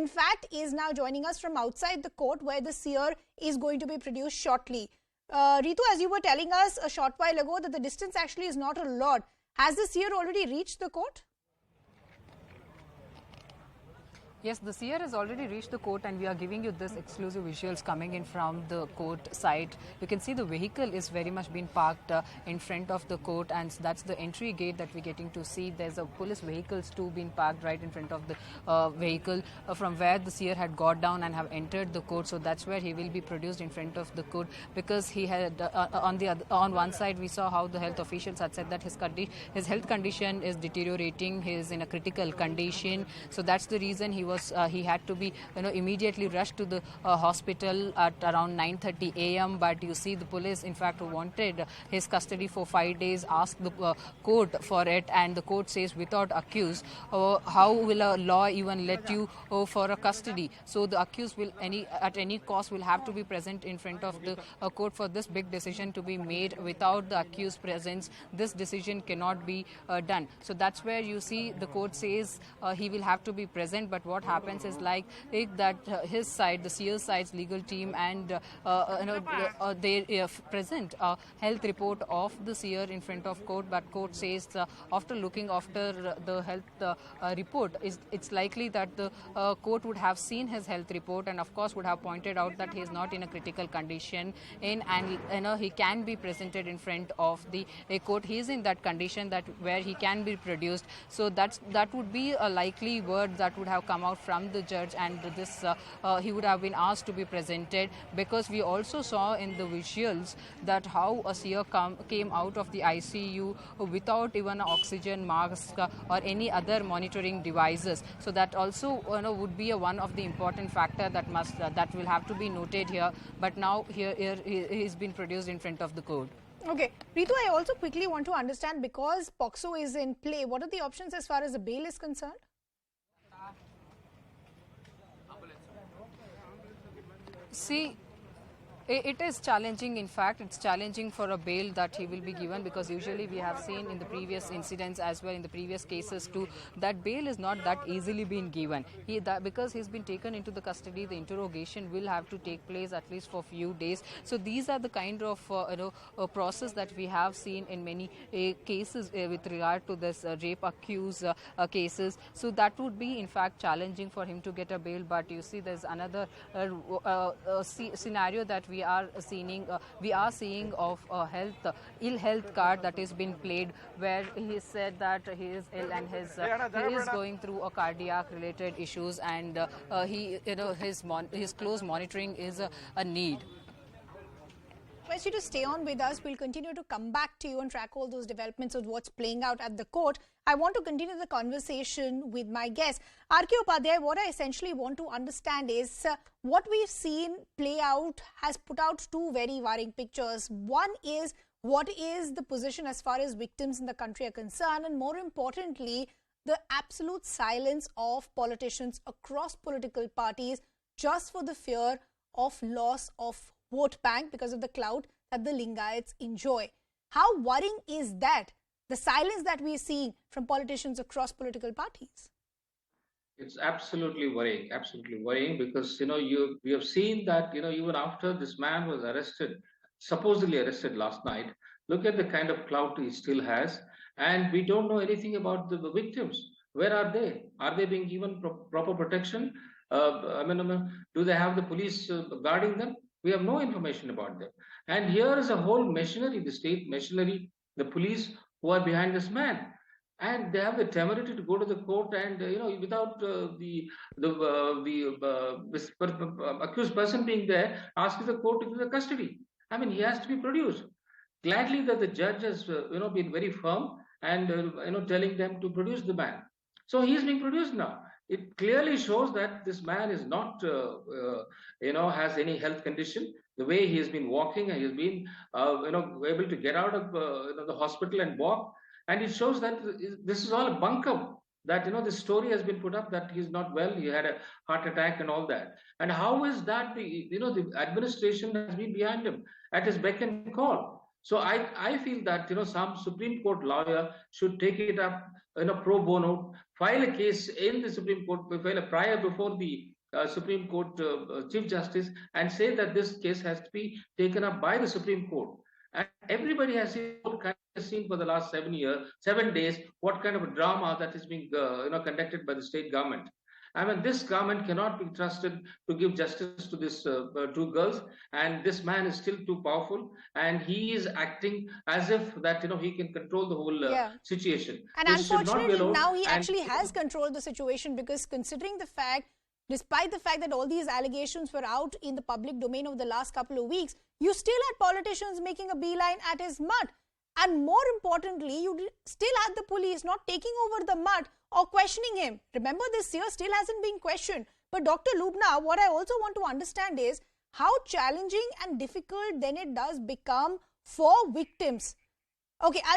in fact is now joining us from outside the court where the seer is going to be produced shortly. Ritu, as you were telling us a short while ago that the distance actually is not a lot. Has the seer already reached the court? Yes, the seer has already reached the court, and we are giving you this exclusive visuals coming in from the court side. You can see the vehicle is very much been parked in front of the court, and that's the entry gate that we're getting to see. There's a police vehicles too being parked right in front of the vehicle from where the seer had got down and have entered the court. So that's where he will be produced in front of the court, because he had on one side we saw how the health officials had said that his health condition is deteriorating. He is in a critical condition. So that's the reason he had to be immediately rushed to the hospital at around 9:30 a.m. But you see the police in fact wanted his custody for 5 days, asked the court for it, and the court says without accused, how will a law even let you for a custody? So the accused will at any cost will have to be present in front of the court for this big decision to be made. Without the accused presence, this decision cannot be done. So that's where you see the court says he will have to be present. But what happens is that his side, the seer side's legal team, and they present a health report of the seer in front of court. But court says after looking after the health report, it's likely that the court would have seen his health report and of course would have pointed out that he is not in a critical condition and he can be presented in front of the court. He is in that condition that where he can be produced. So that would be a likely word that would have come out from the judge, and this he would have been asked to be presented, because we also saw in the visuals that how a seer came out of the ICU without even an oxygen mask or any other monitoring devices. So that also would be one of the important factor that will have to be noted here. But now here he's been produced in front of the court. Okay, Ritu, I also quickly want to understand, because POCSO is in play, what are the options as far as the bail is concerned? See, it is challenging. In fact, it's challenging for a bail that he will be given, because usually we have seen in the previous incidents as well in the previous cases too that bail is not that easily being given. Because he's been taken into the custody, the interrogation will have to take place at least for a few days. So these are the kind of process that we have seen in many cases with regard to this rape accused cases. So that would be in fact challenging for him to get a bail. But you see, there's another scenario that we are seeing of a ill health card that has been played, where he said that he is ill and he is going through a cardiac related issues, and his close monitoring is a need. I request you to stay on with us. We'll continue to come back to you and track all those developments of what's playing out at the court. I want to continue the conversation with my guest. R.K. Upadhyay, what I essentially want to understand is what we've seen play out has put out two very worrying pictures. One is what is the position as far as victims in the country are concerned, and more importantly, the absolute silence of politicians across political parties just for the fear of loss of vote bank because of the clout that the Lingayats enjoy. How worrying is that, the silence that we are seeing from politicians across political parties? It's absolutely worrying, because we have seen that even after this man was arrested, supposedly arrested last night, look at the kind of clout he still has, and we don't know anything about the victims. Where are they? Are they being given proper protection? Do they have the police guarding them? We have no information about them. And here is a whole machinery, the state machinery, the police who are behind this man. And they have the temerity to go to the court and, without the accused person being there, ask the court to give the custody. I mean, he has to be produced. Gladly that the judge has, been very firm and, telling them to produce the man. So he is being produced now. It clearly shows that this man is not, has any health condition. The way he has been walking, he has been, able to get out of the hospital and walk. And it shows that this is all a bunkum, that, this story has been put up that he's not well, he had a heart attack and all that. And how is that the administration has been behind him at his beck and call? So I feel that, some Supreme Court lawyer should take it up, pro bono, file a case in the Supreme Court, file a prior before the Supreme Court Chief Justice and say that this case has to be taken up by the Supreme Court. And everybody has seen for the last 7 days, what kind of a drama that is being conducted by the state government. I mean, this government cannot be trusted to give justice to these two girls, and this man is still too powerful, and he is acting as if that he can control the whole situation. And this unfortunately, now he actually has controlled the situation, because considering the fact, despite the fact that all these allegations were out in the public domain over the last couple of weeks, you still had politicians making a beeline at his mud. And more importantly, you still had the police not taking over the mud or questioning him. Remember, this Seer still hasn't been questioned. But Dr. Lubna, what I also want to understand is how challenging and difficult then it does become for victims. Okay,